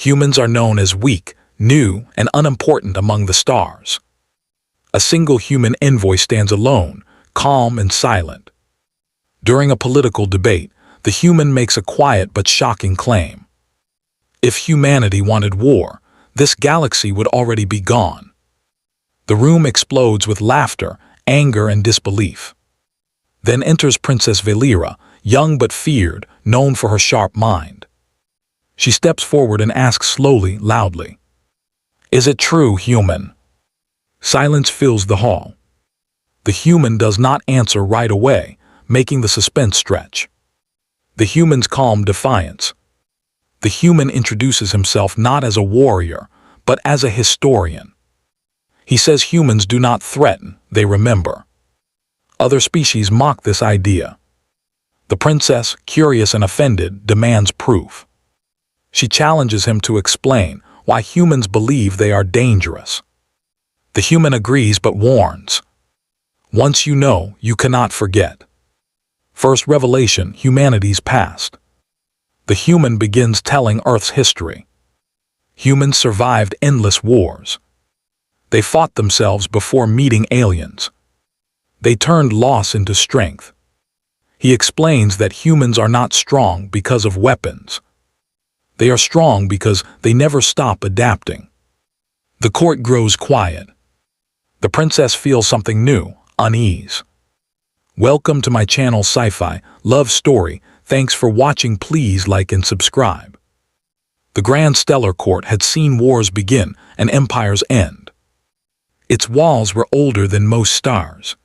Humans are known as weak, new, and unimportant among the stars. A single human envoy stands alone, calm and silent. During a political debate, the human makes a quiet but shocking claim. If humanity wanted war, this galaxy would already be gone. The room explodes with laughter, anger, and disbelief. Then enters Princess Valera, young but feared, known for her sharp mind. She steps forward and asks slowly, loudly, "Is it true, human?" Silence fills the hall. The human does not answer right away, making the suspense stretch. The human's calm defiance. The human introduces himself not as a warrior, but as a historian. He says humans do not threaten, they remember. Other species mock this idea. The princess, curious and offended, demands proof. She challenges him to explain why humans believe they are dangerous. The human agrees but warns. Once you know, you cannot forget. First revelation, humanity's past. The human begins telling Earth's history. Humans survived endless wars. They fought themselves before meeting aliens. They turned loss into strength. He explains that humans are not strong because of weapons. They are strong because they never stop adapting. The court grows quiet. The princess feels something new, unease. Welcome to my channel Sci-Fi, Love Story. Thanks for watching. Please like and subscribe. The Grand Stellar Court had seen wars begin and empires end. Its walls were older than most stars.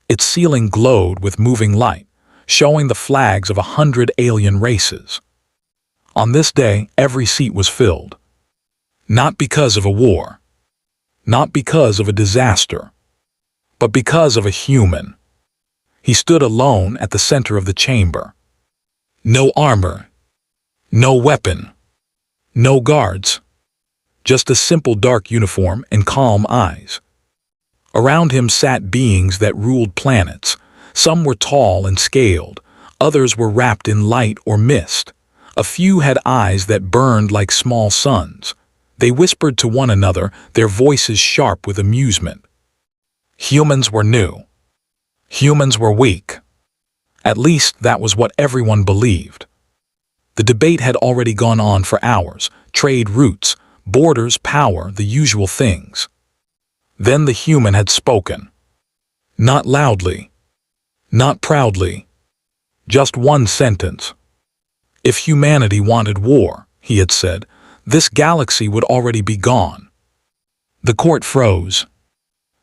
Its ceiling glowed with moving light, showing the flags of 100 alien races. On this day, every seat was filled. Not because of a war, not because of a disaster, but because of a human. He stood alone at the center of the chamber. No armor, no weapon, no guards, just a simple dark uniform and calm eyes. Around him sat beings that ruled planets. Some were tall and scaled, others were wrapped in light or mist. A few had eyes that burned like small suns. They whispered to one another, their voices sharp with amusement. Humans were new. Humans were weak. At least that was what everyone believed. The debate had already gone on for hours. Trade routes, borders, power, the usual things. Then the human had spoken. Not loudly. Not proudly. Just one sentence. If humanity wanted war, he had said, this galaxy would already be gone. The court froze.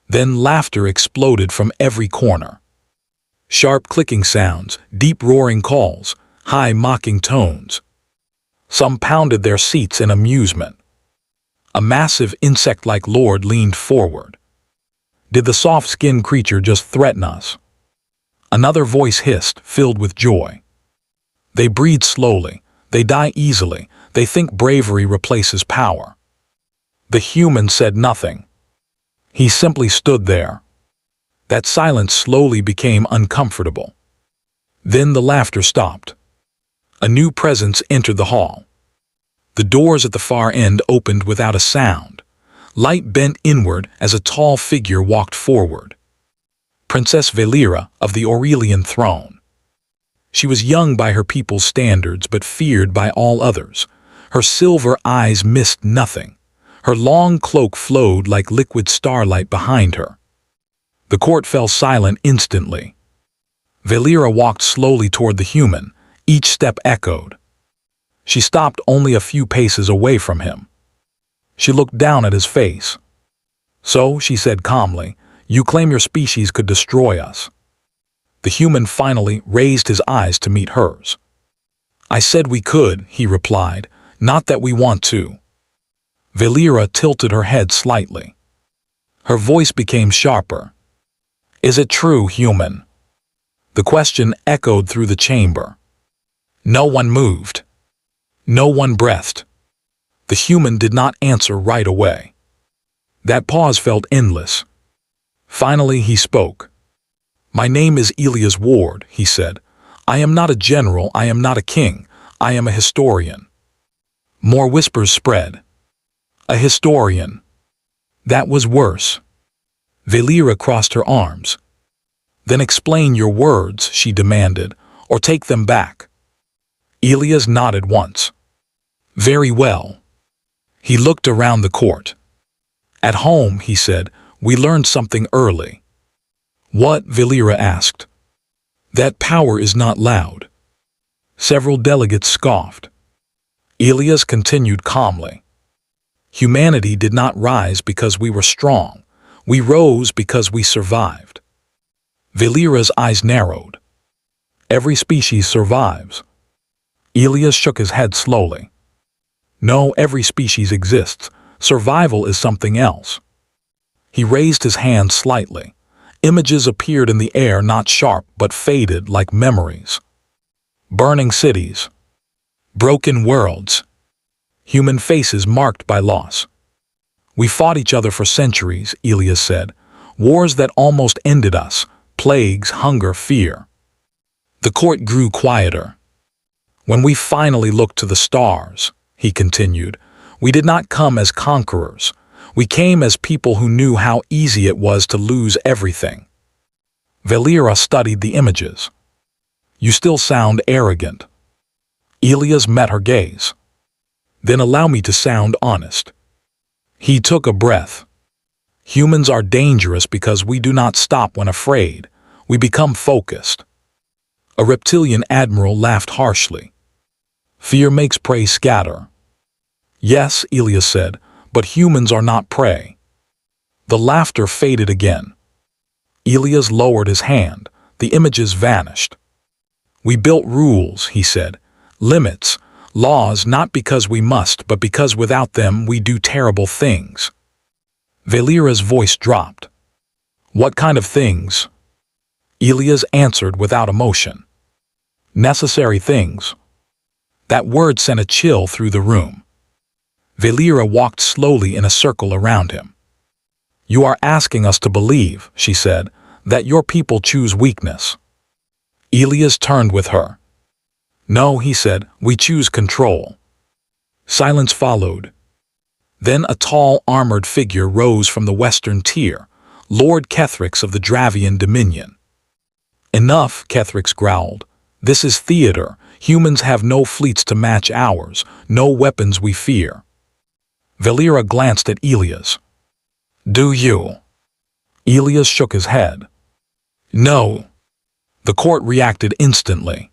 Then laughter exploded from every corner. Sharp clicking sounds, deep roaring calls, high mocking tones. Some pounded their seats in amusement. A massive insect-like lord leaned forward. Did the soft-skinned creature just threaten us? Another voice hissed, filled with joy. They breathe slowly, they die easily, they think bravery replaces power. The human said nothing. He simply stood there. That silence slowly became uncomfortable. Then the laughter stopped. A new presence entered the hall. The doors at the far end opened without a sound. Light bent inward as a tall figure walked forward. Princess Valera of the Aurelian throne. She was young by her people's standards but feared by all others. Her silver eyes missed nothing. Her long cloak flowed like liquid starlight behind her. The court fell silent instantly. Valera walked slowly toward the human. Each step echoed. She stopped only a few paces away from him. She looked down at his face. "So," she said calmly, "you claim your species could destroy us." The human finally raised his eyes to meet hers. "I said we could," he replied, "not that we want to." Valera tilted her head slightly. Her voice became sharper. "Is it true, human?" The question echoed through the chamber. No one moved. No one breathed. The human did not answer right away. That pause felt endless. Finally he spoke. "My name is Elias Ward," he said. "I am not a general, I am not a king, I am a historian." More whispers spread. A historian. That was worse. Valera crossed her arms. Then explain your words, she demanded, or take them back. Elias nodded once. Very well. He looked around the court. At home, he said, we learned something early. What? Valera asked. That power is not loud. Several delegates scoffed. Elias continued calmly. Humanity did not rise because we were strong. We rose because we survived. Valera's eyes narrowed. Every species survives. Elias shook his head slowly. No, every species exists. Survival is something else. He raised his hand slightly. Images appeared in the air, not sharp, but faded like memories. Burning cities. Broken worlds. Human faces marked by loss. We fought each other for centuries, Elias said. Wars that almost ended us. Plagues, hunger, fear. The court grew quieter. When we finally looked to the stars, he continued, we did not come as conquerors. We came as people who knew how easy it was to lose everything. Valera studied the images. You still sound arrogant. Elias met her gaze. Then allow me to sound honest. He took a breath. Humans are dangerous because we do not stop when afraid. We become focused. A reptilian admiral laughed harshly. Fear makes prey scatter. Yes, Elias said, but humans are not prey. The laughter faded again. Elias lowered his hand. The images vanished. We built rules, he said. Limits, laws, not because we must, but because without them we do terrible things. Valera's voice dropped. What kind of things? Elias answered without emotion. Necessary things. That word sent a chill through the room. Valera walked slowly in a circle around him. You are asking us to believe, she said, that your people choose weakness. Elias turned with her. No, he said, we choose control. Silence followed. Then a tall, armored figure rose from the western tier, Lord Kethrix of the Dravian Dominion. Enough, Kethrix growled. This is theater. Humans have no fleets to match ours, no weapons we fear. Valera glanced at Elias. Do you? Elias shook his head. No. The court reacted instantly.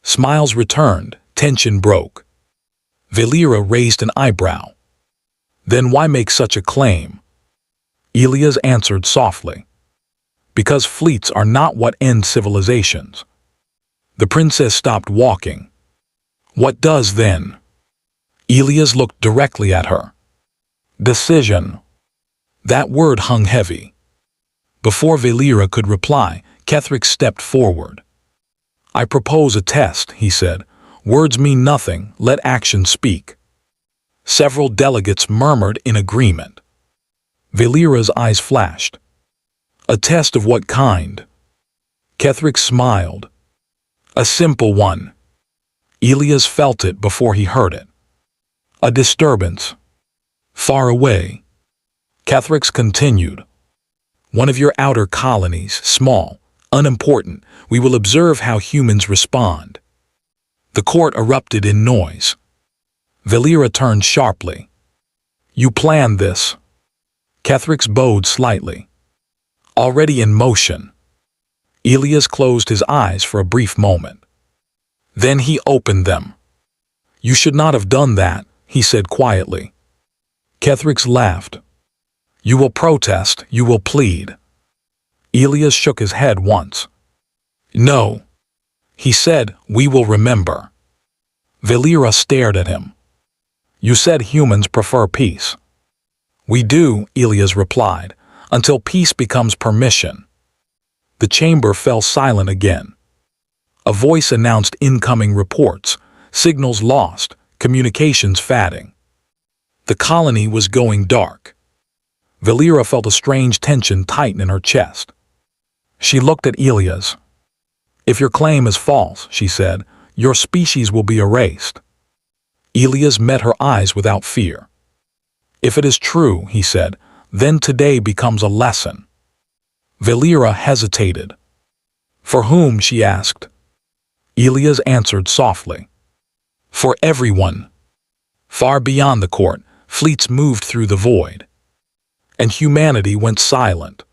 Smiles returned, tension broke. Valera raised an eyebrow. Then why make such a claim? Elias answered softly. Because fleets are not what end civilizations. The princess stopped walking. What does then? Elias looked directly at her. Decision. That word hung heavy. Before Valera could reply, Kethrix stepped forward. I propose a test, he said. Words mean nothing, let action speak. Several delegates murmured in agreement. Valera's eyes flashed. A test of what kind? Kethrix smiled. A simple one. Elias felt it before he heard it. A disturbance. Far away. Kethrix continued. One of your outer colonies, small, unimportant, we will observe how humans respond. The court erupted in noise. Valera turned sharply. You planned this. Kethrix bowed slightly. Already in motion. Elias closed his eyes for a brief moment. Then he opened them. You should not have done that, he said quietly. Kethrix laughed. You will protest, you will plead. Elias shook his head once. No. He said, we will remember. Valera stared at him. You said humans prefer peace. We do, Elias replied, until peace becomes permission. The chamber fell silent again. A voice announced incoming reports, signals lost, communications fading. The colony was going dark. Valera felt a strange tension tighten in her chest. She looked at Elias. If your claim is false, she said, your species will be erased. Elias met her eyes without fear. If it is true, he said, then today becomes a lesson. Valera hesitated. For whom? She asked. Elias answered softly. For everyone. Far beyond the court, fleets moved through the void. And humanity went silent.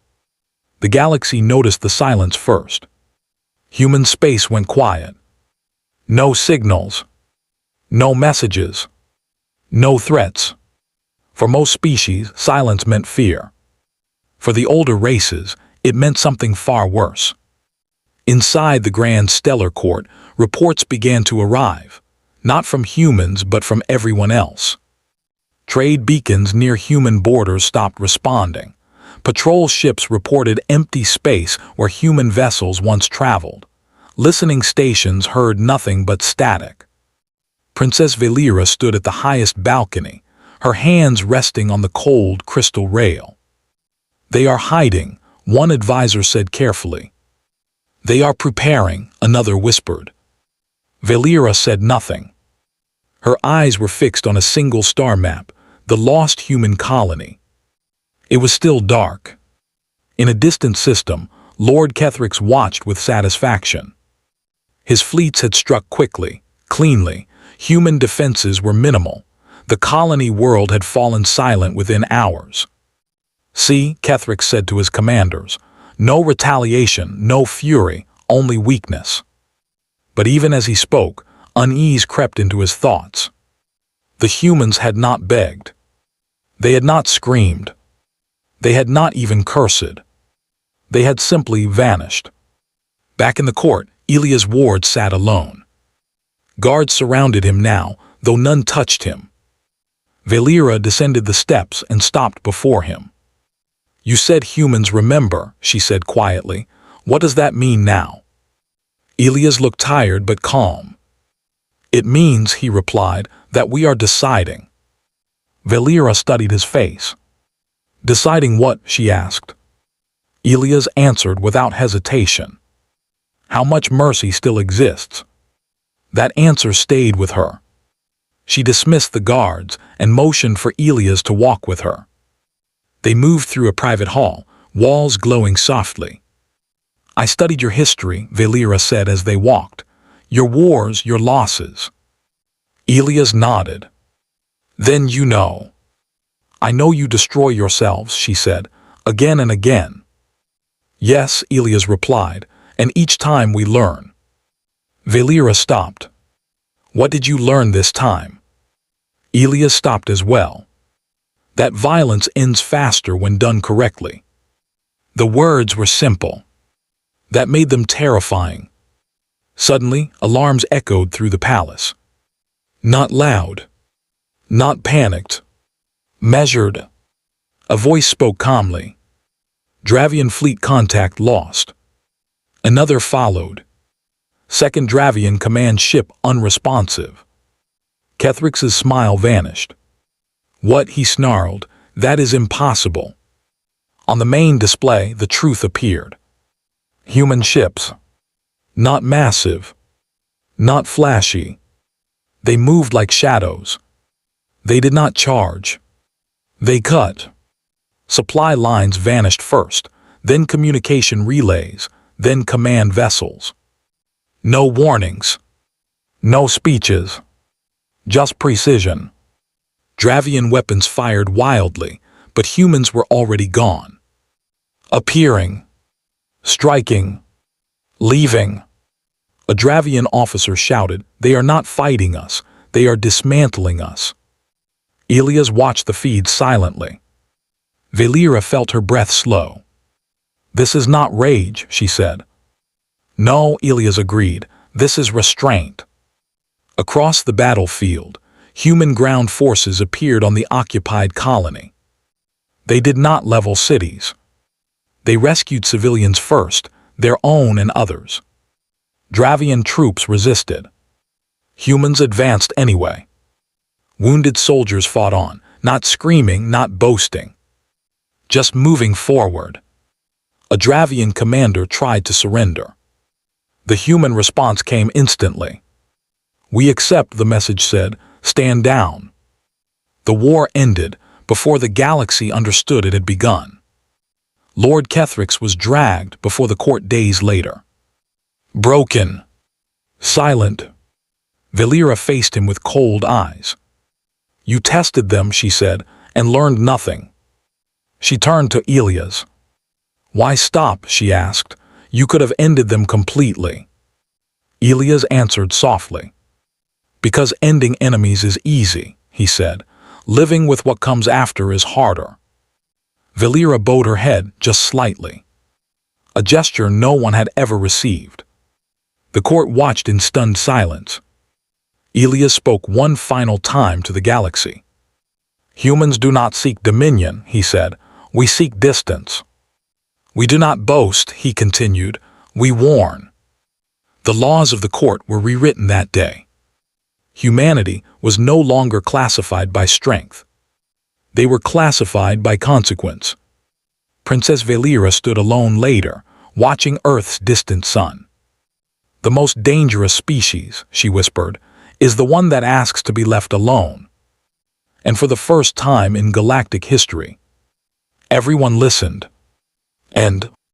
The galaxy noticed the silence first. Human space went quiet. No signals. No messages. No threats. For most species, silence meant fear. For the older races, it meant something far worse. Inside the grand stellar court, reports began to arrive, not from humans but from everyone else. Trade beacons near human borders stopped responding. Patrol ships reported empty space where human vessels once traveled. Listening stations heard nothing but static. Princess Valera stood at the highest balcony, her hands resting on the cold crystal rail. They are hiding, one advisor said carefully. They are preparing, another whispered. Valera said nothing. Her eyes were fixed on a single star map, the lost human colony. It was still dark. In a distant system, Lord Kethrix watched with satisfaction. His fleets had struck quickly, cleanly. Human defenses were minimal. The colony world had fallen silent within hours. See, Kethrix said to his commanders, no retaliation, no fury, only weakness. But even as he spoke, unease crept into his thoughts. The humans had not begged. They had not screamed. They had not even cursed. They had simply vanished. Back in the court, Elias Ward sat alone. Guards surrounded him now, though none touched him. Valera descended the steps and stopped before him. You said humans remember, she said quietly. What does that mean now? Elias looked tired but calm. It means, he replied, that we are deciding. Valera studied his face. Deciding what? She asked. Elias answered without hesitation. How much mercy still exists? That answer stayed with her. She dismissed the guards and motioned for Elias to walk with her. They moved through a private hall, walls glowing softly. I studied your history, Valera said as they walked. Your wars, your losses. Elias nodded. Then you know. I know you destroy yourselves, she said, again and again. Yes, Elias replied, and each time we learn. Valera stopped. What did you learn this time? Elias stopped as well. That violence ends faster when done correctly. The words were simple. That made them terrifying. Suddenly, alarms echoed through the palace. Not loud. Not panicked. Measured. A voice spoke calmly. Dravian fleet contact lost. Another followed. Second Dravian command ship unresponsive. Kethrix's smile vanished. What, he snarled, that is impossible. On the main display, the truth appeared. Human ships. Not massive. Not flashy. They moved like shadows. They did not charge. They cut. Supply lines vanished first, then communication relays, then command vessels. No warnings. No speeches. Just precision. Dravian weapons fired wildly, but humans were already gone. Appearing. Striking. Leaving. A Dravian officer shouted, "They are not fighting us, they are dismantling us." Elias watched the feed silently. Valera felt her breath slow. "This is not rage," she said. "No," Elias agreed, "this is restraint." Across the battlefield, human ground forces appeared on the occupied colony. They did not level cities. They rescued civilians first, their own and others. Dravian troops resisted. Humans advanced anyway. Wounded soldiers fought on, not screaming, not boasting. Just moving forward. A Dravian commander tried to surrender. The human response came instantly. "We accept," the message said, Stand down. The war ended before the galaxy understood it had begun. Lord Kethrix was dragged before the court days later. Broken. Silent. Valera faced him with cold eyes. You tested them, she said, and learned nothing. She turned to Elias. Why stop, she asked. You could have ended them completely. Elias answered softly. Because ending enemies is easy, he said. Living with what comes after is harder. Valera bowed her head just slightly. A gesture no one had ever received. The court watched in stunned silence. Elias spoke one final time to the galaxy. Humans do not seek dominion, he said. We seek distance. We do not boast, he continued. We warn. The laws of the court were rewritten that day. Humanity was no longer classified by strength. They were classified by consequence. Princess Valera stood alone later, watching Earth's distant sun. The most dangerous species, she whispered, is the one that asks to be left alone. And for the first time in galactic history, everyone listened. And